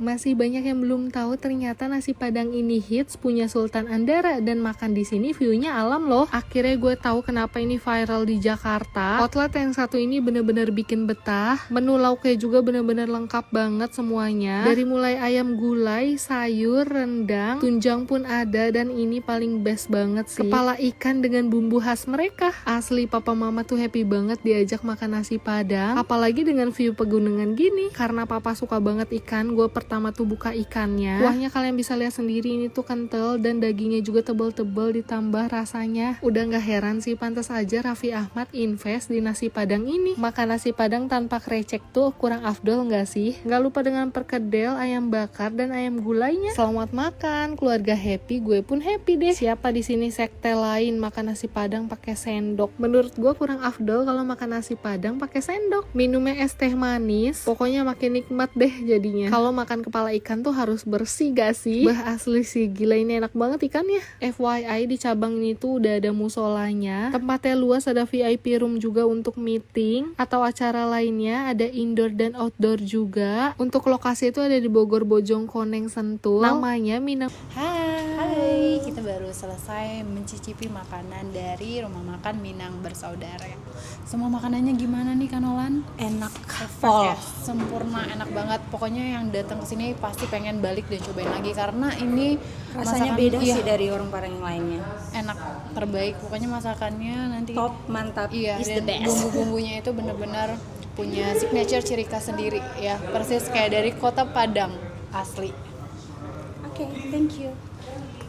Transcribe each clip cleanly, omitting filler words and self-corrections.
Masih banyak yang belum tahu ternyata nasi Padang ini hits punya Sultan Andara, dan makan di sini view-nya alam loh. Akhirnya gue tahu kenapa ini viral di Jakarta. Outlet yang satu ini bener-bener bikin betah. Menu lauknya juga bener-bener lengkap banget semuanya. Dari mulai ayam gulai, sayur, rendang, tunjang pun ada, dan ini paling best banget sih. Kepala ikan dengan bumbu khas mereka. Asli papa mama tuh happy banget diajak makan nasi Padang. Apalagi dengan view pegunungan gini. Karena papa suka banget ikan, gue pertama tuh buka ikannya. Kuahnya kalian bisa lihat sendiri, ini tuh kental dan dagingnya juga tebel-tebel ditambah rasanya. Udah gak heran sih, pantas aja Raffi Ahmad invest di nasi Padang ini. Makan nasi Padang tanpa krecek tuh kurang afdol gak sih? Gak lupa dengan perkedel, ayam bakar, dan ayam gulainya. Selamat makan, keluarga happy, gue pun happy deh. Siapa di sini sekte lain makan nasi Padang pakai sendok? Menurut gue kurang afdol kalau makan nasi Padang pakai sendok. Minumnya es teh manis, pokoknya makin nikmat deh jadinya. Kalau makan kepala ikan tuh harus bersih gak sih? Bah, asli sih, gila ini enak banget ikannya. FYI, di cabang ini tuh udah ada musolanya, tempatnya luas, ada VIP room juga untuk meeting atau acara lainnya, ada indoor dan outdoor juga. Untuk lokasi itu ada di Bogor, Bojongkoneng, Sentul. Namanya Minang. Hai, kita baru selesai mencicipi makanan dari rumah makan Minang Bersaudara. Semua makanannya gimana nih Kanolan? Enak, Full, sempurna, enak banget. Pokoknya yang datang ke sini pasti pengen balik dan cobain lagi karena ini rasanya masakan, beda iya, sih dari orang Padang yang lainnya. enak, terbaik. Pokoknya masakannya nanti Top, mantap, iya, is the dan best. bumbu-bumbunya itu benar-benar punya signature ciri khas sendiri ya, persis kayak dari kota Padang asli. Oke, thank you.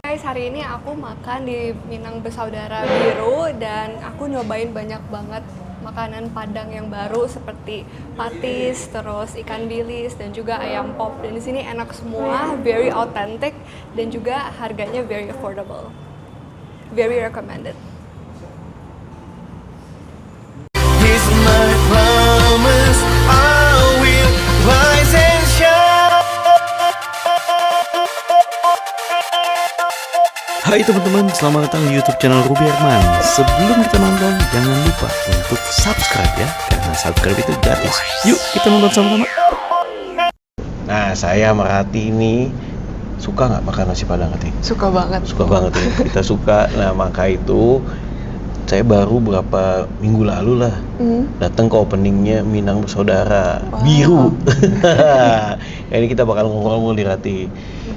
Guys, hari ini aku makan di Minang Bersaudara Biru dan aku nyobain banyak banget makanan Padang yang baru seperti patis, terus ikan bilis dan juga ayam pop. Dan di sini enak semua, very authentic dan juga harganya very affordable. Very recommended. Here's my promise, I will rise and shine. Hai teman-teman, selamat datang di YouTube channel Ruby Herman. Sebelum kita nonton, jangan lupa untuk subscribe ya, karena subscribe itu gratis. Yuk kita nonton sama-sama. Nah, saya sama Rati ini suka nggak makan nasi Padang, Rati? Suka banget. Suka banget ya, kita suka. Nah, maka itu saya baru berapa minggu lalu lah datang ke openingnya Minang Bersaudara Biru. Ini kita bakal ngobrol-ngobrol di Rati.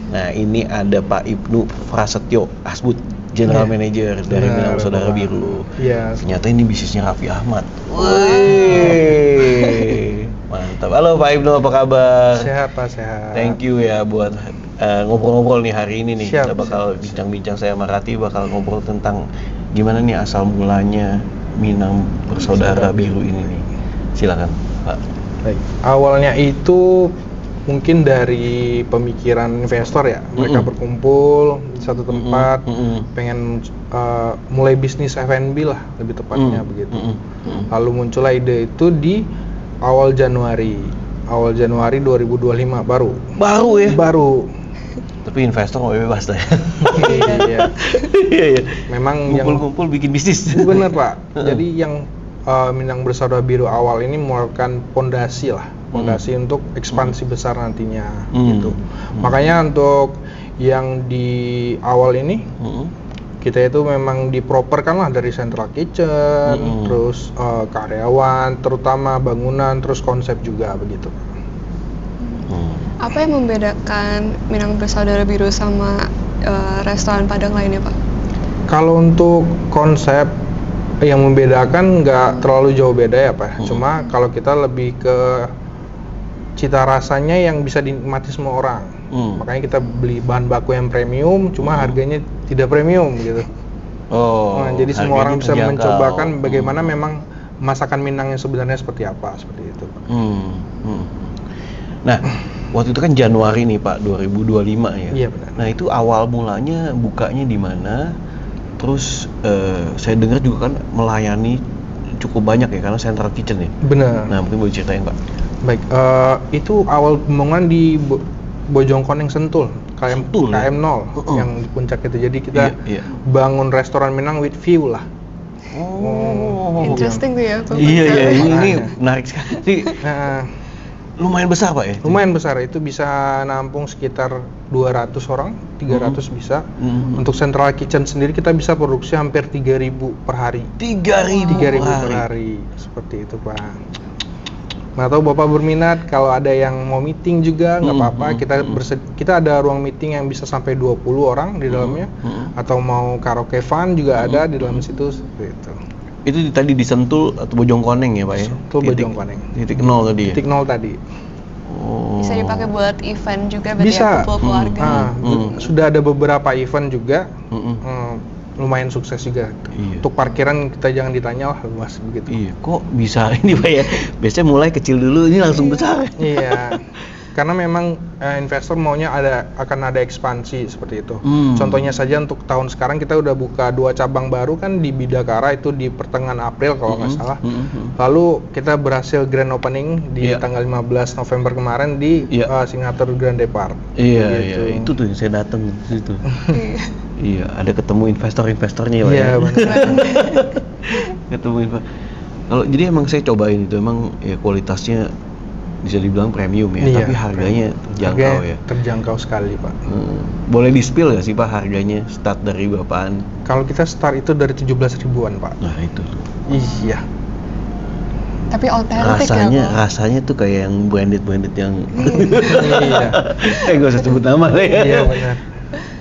Nah, ini ada Pak Ibnu Prasetyo Asbud, General Manager dari Minang Bersaudara Biru. Iya. Ternyata ini bisnisnya Raffi Ahmad. Wih, mantap. Halo Pak Ibnu, apa kabar? Sehat Pak, sehat. Thank you ya buat ngobrol-ngobrol nih hari ini nih. Siap, Kita bakal bincang-bincang, saya sama Rati bakal ngobrol tentang gimana nih asal mulanya Minang Bersaudara Biru ini nih. Silakan, Pak. Baik. Awalnya itu mungkin dari pemikiran investor ya. Mereka berkumpul di satu tempat, pengen mulai bisnis F&B lah lebih tepatnya begitu. Lalu muncullah ide itu di awal Januari 2025 baru. Baru ya? Baru. Tapi investor nggak bebas lah ya. Iya. Iya. Memang Ngumpul-ngumpul bikin bisnis. bener Pak. Jadi yang Minang Bersaudara Biru awal ini merupakan pondasi lah, pondasi untuk ekspansi besar nantinya gitu. Makanya untuk yang di awal ini kita itu memang diproperkan lah dari central kitchen, terus karyawan, terutama bangunan, terus konsep juga begitu. Apa yang membedakan Minang Bersaudara Biru sama restoran Padang lainnya, Pak? Kalau untuk konsep yang membedakan nggak terlalu jauh beda ya Pak. Cuma kalau kita lebih ke cita rasanya yang bisa dinikmati semua orang. Makanya kita beli bahan baku yang premium, cuma harganya tidak premium gitu. Nah, jadi semua orang bisa mencobakan bagaimana memang masakan Minang yang sebenarnya seperti apa, seperti itu Pak. Nah, waktu itu kan Januari nih Pak, 2025 ya. Iya benar. Nah, itu awal mulanya bukanya di mana? Terus saya dengar juga kan melayani cukup banyak ya karena central kitchen ya. Benar. Nah, mungkin boleh ceritain Pak. Baik, itu awal pembangunan di Bojongkoneng Sentul, Sentul, ya? KM 0 yang di puncak itu. Jadi kita bangun restoran Minang with view lah. Interesting tuh ya. Iya, ini menarik sekali. Nah, lumayan besar Pak ya? Lumayan besar, itu bisa nampung sekitar 200 orang, 300 bisa. Untuk central kitchen sendiri kita bisa produksi hampir 3.000 per hari. 3.000 per hari. Seperti itu Pak. Nah, tahu Bapak berminat, kalau ada yang mau meeting juga nggak apa-apa, kita ada ruang meeting yang bisa sampai 20 orang di dalamnya, atau mau karaoke fun juga ada di dalam situ, seperti itu. Itu tadi di Sentul atau Bojongkoneng ya Pak ya? Sentul Bojongkoneng. Titik 0 tadi ya? Titik 0 tadi. Oh. Bisa dipakai buat event juga berarti Bisa. ya, kumpul keluarga. Sudah ada beberapa event juga, lumayan sukses juga. Iya. Untuk parkiran kita jangan ditanya lah, luas begitu. Iya, kok bisa ini Pak ya? Biasanya mulai kecil dulu, ini langsung besar. Iya. Karena memang investor maunya akan ada ekspansi seperti itu. Contohnya saja untuk tahun sekarang kita udah buka 2 cabang baru kan di Bidakara, itu di pertengahan April kalau nggak salah. Lalu kita berhasil grand opening di tanggal 15 November kemarin di Singapura Grand Depart. Iya, gitu. iya, itu tuh yang saya datang di situ. Iya, ada ketemu investor-investornya Pak Iya, ya. benar. Ketemu kalau jadi emang saya cobain itu, emang ya kualitasnya bisa dibilang premium ya, Iya, tapi harganya terjangkau ya. Terjangkau sekali Pak. Boleh di-spill nggak sih Pak harganya start dari berapaan? Kalau kita start itu dari 17 ribuan Pak. Nah itu. Iya. Tapi otentik ya Pak. Rasanya tuh kayak yang branded yang. Iya. Gak usah sebut nama lah ya. Iya benar.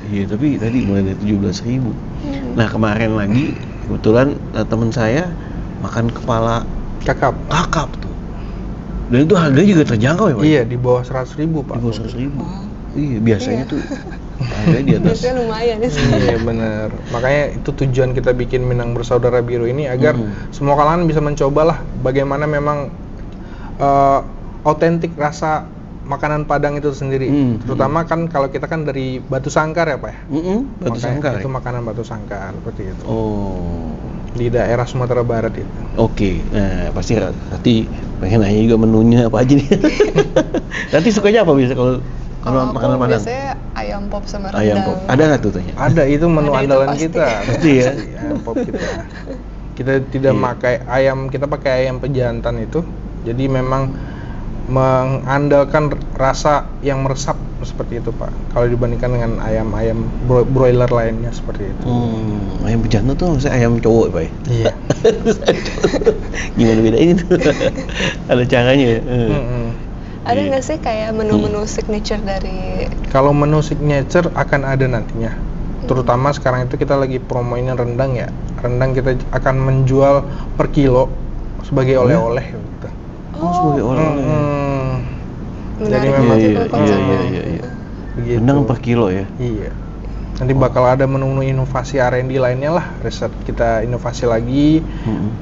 Iya, tapi tadi mulai dari 17.000. Nah kemarin lagi kebetulan teman saya makan kepala Kakap. kakap tuh. Dan itu harganya juga terjangkau ya Pak? Iya, di bawah 100 ribu Pak. Di bawah 100.000. Iya, biasanya tuh harganya di atas. Biasanya lumayan ya. Iya benar. Makanya itu tujuan kita bikin Minang Bersaudara Biru ini, agar semua kalangan bisa mencobalah bagaimana memang otentik rasa makanan Padang itu sendiri. Terutama kan kalau kita kan dari Batu Sangkar ya Pak ya. Batu Makanya Sangkar. itu makanan Batu Sangkar seperti itu. Oh. Di daerah Sumatera Barat itu. Oke. Nah, pasti nanti pengen nanya juga menunya apa aja nih. Nanti sukanya apa biasa kalau makanan Padang? Biasanya ayam pop sama rendang. Ayam pop. Ada nggak tuh tanya? Ada, itu menu Ada itu andalan pasti. kita. Pasti ya. Ayam pop kita. Kita tidak pakai ayam, kita pakai ayam pejantan itu. Jadi memang mengandalkan rasa yang meresap seperti itu Pak. Kalau dibandingkan dengan ayam-ayam broiler lainnya seperti itu. Ayam pejantan tuh maksudnya ayam cowok Pak ya? Iya. Gimana bedain itu? Ada caranya ya? Ada nggak sih kayak menu-menu signature dari? Kalau menu signature akan ada nantinya. Terutama sekarang itu kita lagi promoin rendang ya. Rendang kita akan menjual per kilo sebagai oleh-oleh gitu. Oh, sebagai oleh-oleh. Jadi Menarik memang banget itu konsepnya. Iya. begitu. Rendang per kilo ya? Iya. Nanti bakal ada menu-menu inovasi R&D lainnya lah, riset kita inovasi lagi,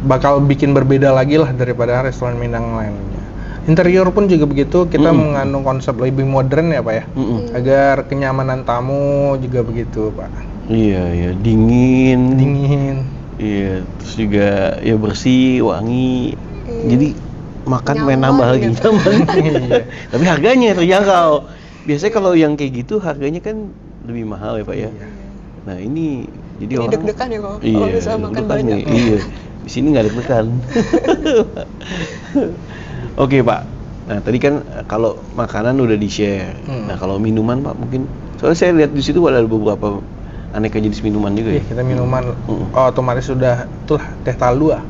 bakal bikin berbeda lagi lah daripada restoran Minang lainnya. Interior pun juga begitu, kita mengandung konsep lebih modern ya Pak ya, agar kenyamanan tamu juga begitu Pak. Iya, dingin. Iya, terus juga ya bersih, wangi. Jadi makan main nambah lagi gitu. Iya. Tapi harganya terjangkau. Biasanya kalau yang kayak gitu harganya kan lebih mahal ya Pak ya. Iya. Nah ini jadi Ini orang deg-degan ya kok, iya, kalau bisa makan deg-degan banyak. nih. Iya, di sini nggak deg-degan. Oke Pak. Nah tadi kan kalau makanan udah di share. Nah kalau minuman Pak mungkin, soalnya saya lihat di situ ada beberapa aneka jenis minuman juga ya. Iya, kita minuman otomatis sudah itulah teh talua,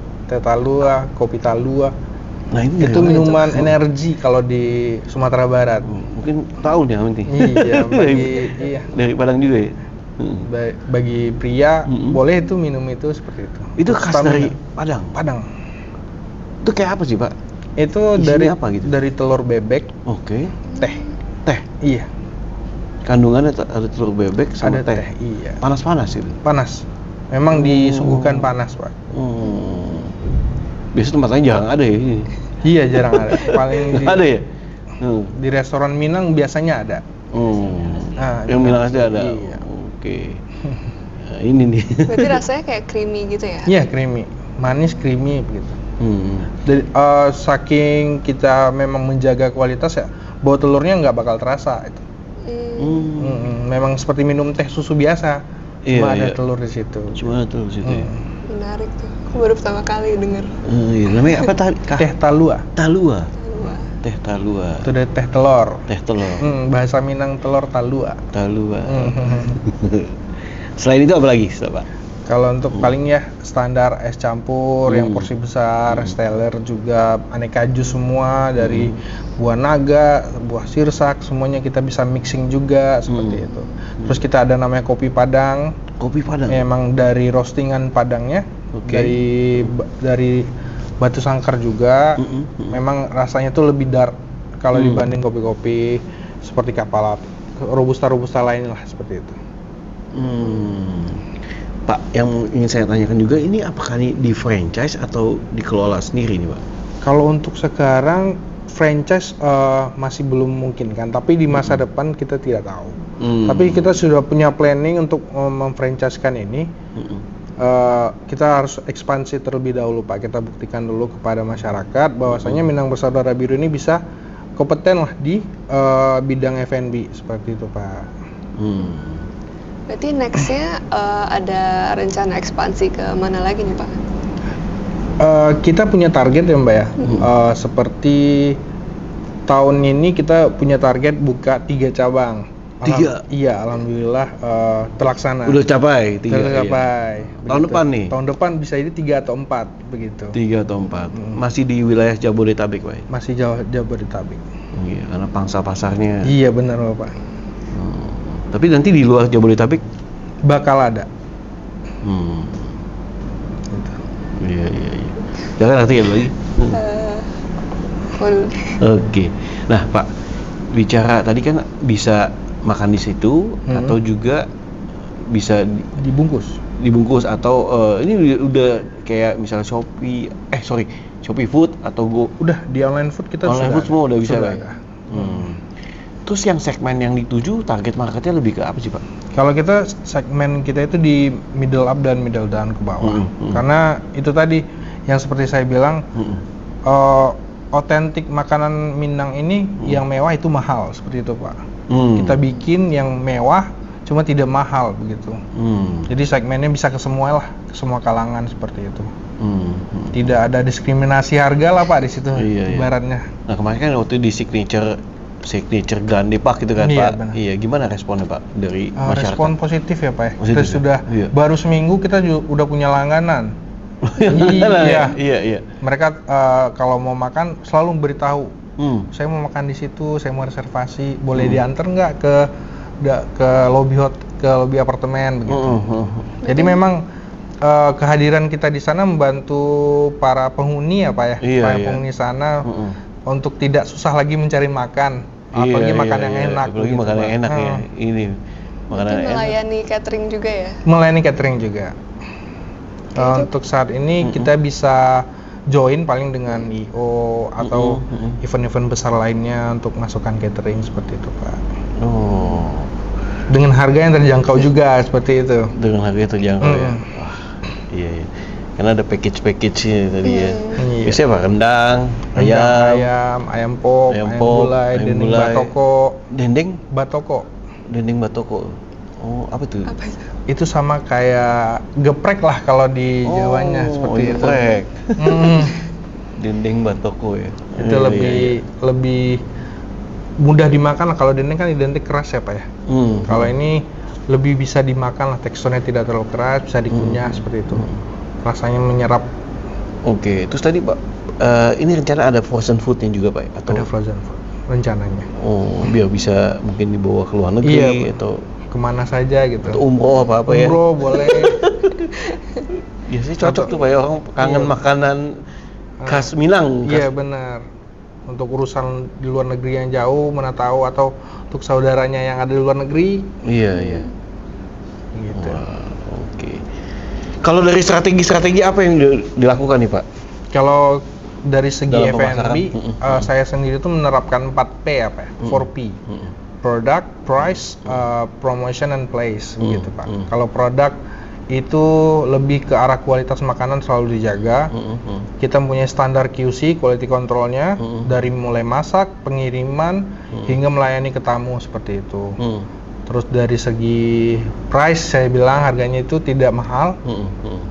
kopi talua. Nah ini Itu minuman energi kalau di Sumatera Barat. mungkin tahu nih nanti. Iya, Dari Padang juga ya. bagi pria boleh itu minum itu seperti itu. Itu khas Stamina. dari Padang. Padang. Itu kayak apa sih Pak? Itu Isinya dari apa gitu? Dari telur bebek, Oke. teh. Teh. Iya, Kandungannya ada telur bebek sama ada teh. Iya. Panas-panas itu. Panas. Memang disuguhkan panas, Pak. Biasa tempat lain jarang ada ya ini. Iya, jarang ada. Paling di, Ada ya? di restoran Minang biasanya ada. Nah, yang Minang asli ada. Iya. Oke. Nah, ini nih. Berarti rasanya kayak creamy gitu ya? Iya, creamy. Manis, creamy begitu. Jadi saking kita memang menjaga kualitas ya, bau telurnya nggak bakal terasa itu. Memang seperti minum teh susu biasa, cuma ada telur di situ. Cuma ada telur di situ ya. Menarik tuh. Aku baru pertama kali denger. Iya, namanya apa tadi? Teh talua. Talua. Teh talua. Itu dari teh telur. Teh telur. Bahasa Minang telur talua. Talua. Selain itu apa lagi, Pak? Kalau untuk paling ya standar es campur yang porsi besar, steller juga, aneka jus semua dari buah naga, buah sirsak, semuanya kita bisa mixing juga seperti itu. Terus kita ada namanya kopi Padang. Kopi Padang. Emang dari roastingan Padangnya, dari batu sangkar juga. Memang rasanya tuh lebih dark kalau dibanding kopi-kopi seperti kapal robusta lain lah seperti itu. Pak, yang ingin saya tanyakan juga, ini apakah ini di franchise atau dikelola sendiri nih Pak? Kalau untuk sekarang franchise masih belum mungkin kan, tapi di masa depan kita tidak tahu. Tapi kita sudah punya planning untuk memfranchise-kan ini. Kita harus ekspansi terlebih dahulu Pak. Kita buktikan dulu kepada masyarakat bahwasanya Minang Bersaudara Biru ini bisa kompeten lah di bidang F&B seperti itu Pak. Berarti nextnya ada rencana ekspansi ke mana lagi nih Pak? Kita punya target ya Mbak ya. Seperti tahun ini kita punya target buka 3 cabang. 3? Iya, alhamdulillah terlaksana. Udah capai 3. Tercapai. Iya. Tahun depan nih? Tahun depan bisa jadi 3 atau 4 begitu. 3 atau 4. Masih di wilayah Jabodetabek Pak? Masih Jabodetabek. Iya, karena pangsa pasarnya. Iya benar Bapak. Tapi nanti di luar Jabodetabek bakal ada. Gitu. Iya. Jangan nanti ya lagi. Oke. Nah Pak, bicara tadi kan bisa makan di situ atau juga bisa dibungkus atau ini udah kayak misalnya Shopee Food atau Go. Udah di online food kita online food semua udah bisa sudah Pak. Terus yang segmen yang dituju target marketnya lebih ke apa sih Pak? Kalau kita segmen kita itu di middle up dan middle down ke bawah. Karena itu tadi yang seperti saya bilang otentik makanan Minang ini yang mewah itu mahal seperti itu Pak. Kita bikin yang mewah cuma tidak mahal begitu. Jadi segmennya bisa ke semua lah, ke semua kalangan seperti itu. Tidak ada diskriminasi harga lah Pak di situ ibaratnya. Nah kemarin kan waktu di signature Grande Pak gitu kan Pak. Benar. Iya, gimana responnya Pak dari masyarakat? Respon positif ya Pak. Positif, kita sudah baru seminggu kita udah punya langganan. Iya. Mereka kalau mau makan selalu beritahu. Saya mau makan di situ, saya mau reservasi, boleh diantar nggak ke lobby apartemen begitu. Jadi memang kehadiran kita di sana membantu para penghuni ya Pak ya. Penghuni sana untuk tidak susah lagi mencari makan. Apalagi makan yang enak. Apalagi makan yang enak ya. Ini makanan enak. Melayani catering juga ya? Melayani catering juga. Untuk saat ini kita bisa join paling dengan IO atau event-event besar lainnya untuk masukkan catering seperti itu Pak. Dengan harga yang terjangkau juga seperti itu. Dengan harga yang terjangkau ya. Wah, iya. Karena ada package-nya tadi ya. Biasanya apa? Rendang, ayam pop, ayam gulai, dendeng batoko. Dendeng batoko. Oh, apa tuh? Itu sama kayak geprek lah kalau di Jawanya seperti itu. Geprek. Dendeng batoko ya. Itu lebih mudah dimakan lah. Kalau dendeng kan identik keras ya Pak ya. Kalau ini lebih bisa dimakan lah, teksturnya tidak terlalu keras, bisa dikunyah seperti itu. Rasanya menyerap. Oke, terus tadi Pak, ini rencana ada frozen foodnya juga Pak? Atau? Ada frozen food rencananya. Oh, biar bisa mungkin dibawa ke luar negeri atau kemana saja gitu. Atau umroh apa ya? Umroh boleh. Biasanya cocok tuh Pak ya, orang kangen makanan khas Minang. Iya benar. Untuk urusan di luar negeri yang jauh, mana tahu, atau untuk saudaranya yang ada di luar negeri. Iya. Gitu. Oke. Kalau dari strategi apa yang dilakukan nih Pak? Kalau dari segi Dalam F&B, saya sendiri tuh menerapkan 4P apa ya? 4P. Product, price, promotion, and place gitu Pak. Kalau produk itu lebih ke arah kualitas makanan selalu dijaga. Kita punya standar QC, quality controlnya, dari mulai masak, pengiriman, hingga melayani ke tamu seperti itu. Terus dari segi price, saya bilang harganya itu tidak mahal,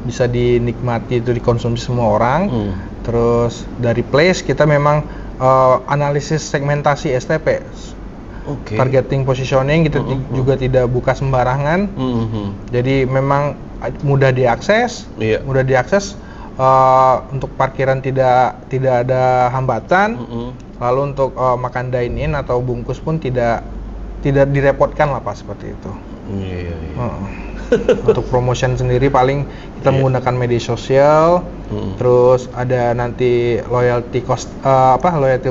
bisa dinikmati, itu dikonsumsi semua orang. Terus dari place, kita memang analisis segmentasi STP, Oke. targeting positioning kita juga tidak buka sembarangan. Jadi memang mudah diakses, Iya. untuk parkiran tidak ada hambatan. Lalu untuk makan dine in atau bungkus pun tidak direpotkan lah Pak, seperti itu. Iya. Untuk promotion sendiri paling kita menggunakan media sosial, terus ada nanti loyalty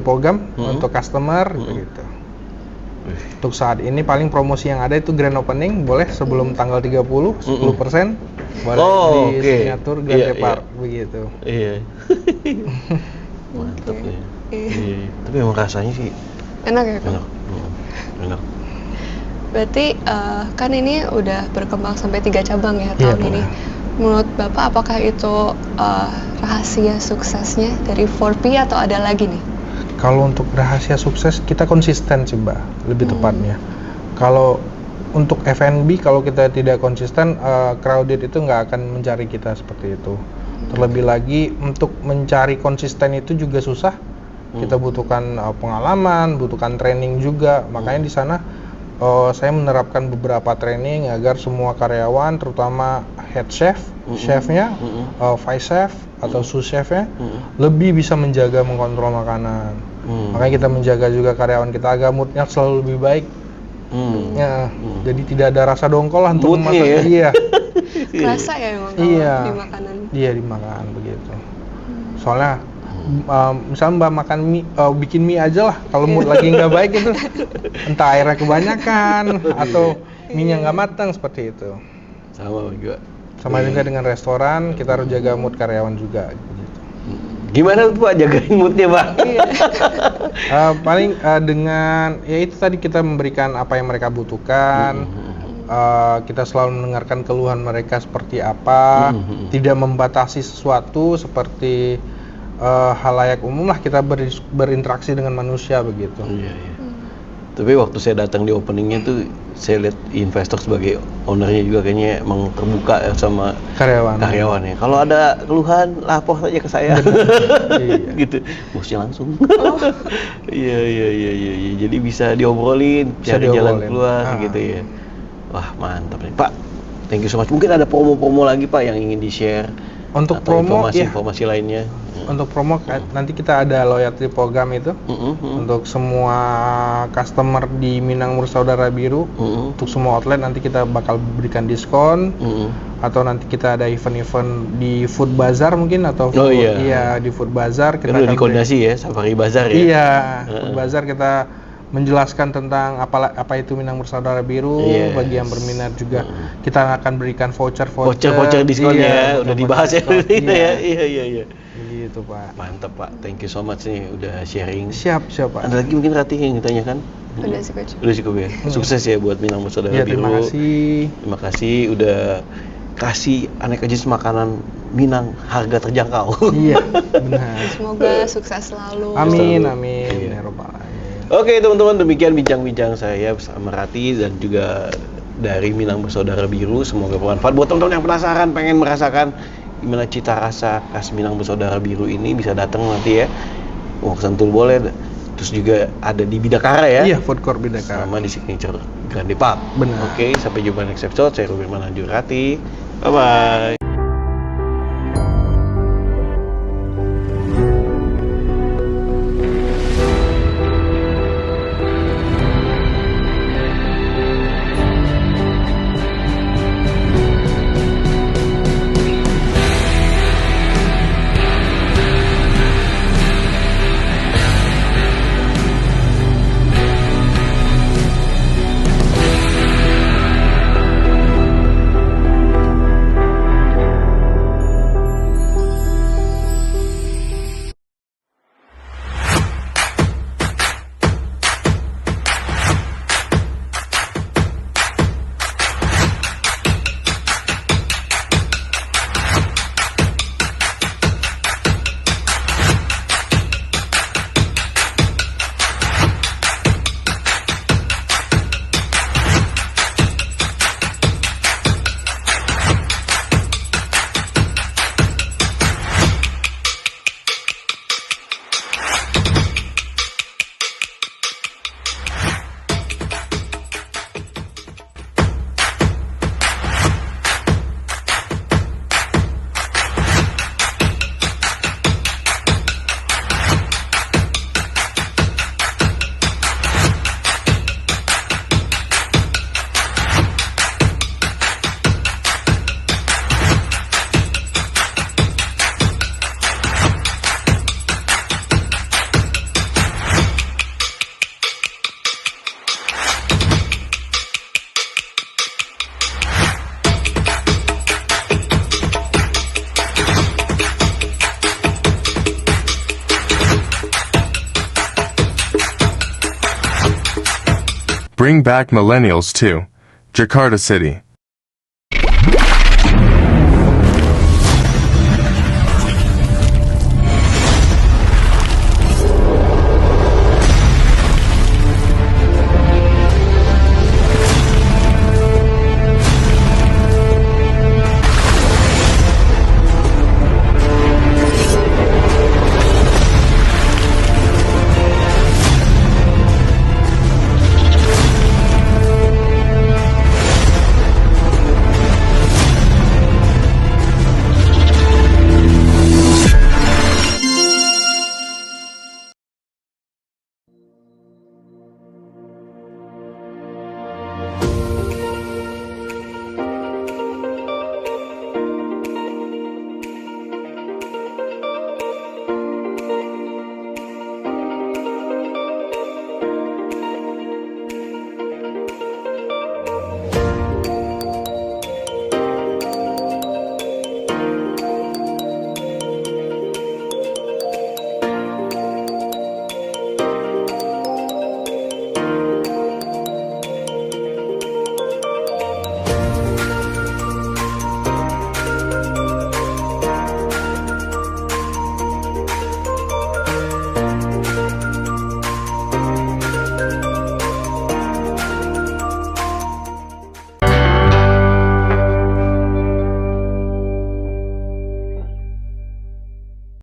program untuk customer gitu. Untuk saat ini paling promosi yang ada itu grand opening, boleh sebelum tanggal 30 10% boleh di signature Grand Depart begitu. Iya. Mantap ya. Iya. Tapi emang rasanya sih Enak ya Kak? enak. Enak. Berarti kan ini udah berkembang sampai 3 cabang ya Iya, tahun ini. Menurut Bapak apakah itu rahasia suksesnya dari 4P atau ada lagi nih? Kalau untuk rahasia sukses kita konsisten sih Mbak, lebih tepatnya. Kalau untuk F&B kalau kita tidak konsisten, crowded itu nggak akan mencari kita seperti itu. Terlebih lagi untuk mencari konsisten itu juga susah. Kita butuhkan pengalaman, butuhkan training juga. Makanya di sana saya menerapkan beberapa training agar semua karyawan, terutama head chef, chefnya, vice chef atau sous chefnya, lebih bisa menjaga mengontrol makanan. Makanya kita menjaga juga karyawan kita agar moodnya selalu lebih baik. Jadi tidak ada rasa dongkol lah untuk Moodnya memasak. ya? Iya, Kerasa ya emang kalau Iya. di makanan. iya di makanan begitu. Soalnya misalnya Mbak makan mie, bikin mie aja lah. Kalau mood lagi nggak baik itu, entah airnya kebanyakan atau mie-nya nggak matang seperti itu. Sama juga. Sama juga dengan restoran, kita harus jaga mood karyawan juga. Gitu. Gimana tuh Pak jagain moodnya Pak? Paling dengan ya itu tadi kita memberikan apa yang mereka butuhkan. Kita selalu mendengarkan keluhan mereka seperti apa, tidak membatasi sesuatu seperti halayak umum lah, kita berinteraksi dengan manusia begitu. Iya. Tapi waktu saya datang di openingnya tuh saya lihat investor sebagai ownernya juga kayaknya emang terbuka ya sama karyawannya. Kalau ada keluhan lapor saja ke saya. Iya. Gitu. Bosnya langsung. Iya. Jadi bisa diobrolin, cari jalan keluar gitu ya. Wah, mantap nih, Pak. Thank you so much. Mungkin ada promo-promo lagi Pak yang ingin di-share. Untuk atau promo informasi lainnya. Untuk promo nanti kita ada loyalty program itu untuk semua customer di Minang Bersaudara Biru. Untuk semua outlet nanti kita bakal berikan diskon. Atau nanti kita ada event-event di Food Bazaar mungkin atau di Food Bazaar kita akan dikoordinasi ya, Safari Bazaar ya. Iya, Food Bazaar kita menjelaskan tentang apa itu Minang Bersaudara Biru. Bagi yang berminat juga kita akan berikan voucher diskonnya. Udah dibahas ya. Iya. Gitu Pak. Mantap Pak, thank you so much nih udah sharing. Siap Pak. Ada lagi mungkin Ratih yang ditanyakan? Udah cukup ya. Sukses ya buat Minang Bersaudara Biru. Terima kasih udah kasih aneka jenis makanan Minang harga terjangkau. Iya, benar. Semoga sukses selalu. Amin. Iya. Ya Rabbal Alamin. Oke teman-teman, demikian bincang-bincang saya bersama Rati dan juga dari Minang Bersaudara Biru. Semoga bermanfaat buat teman-teman yang penasaran, pengen merasakan gimana cita rasa khas Minang Bersaudara Biru ini, bisa datang nanti ya. Mau ke Sentul boleh. Terus juga ada di Bidakara ya. Iya, food court Bidakara. Sama di Signature Grand Depart. Benar. Oke, sampai jumpa next episode. Saya Ruben Mananjur Rati. Bye-bye. Bring back millennials to Jakarta City.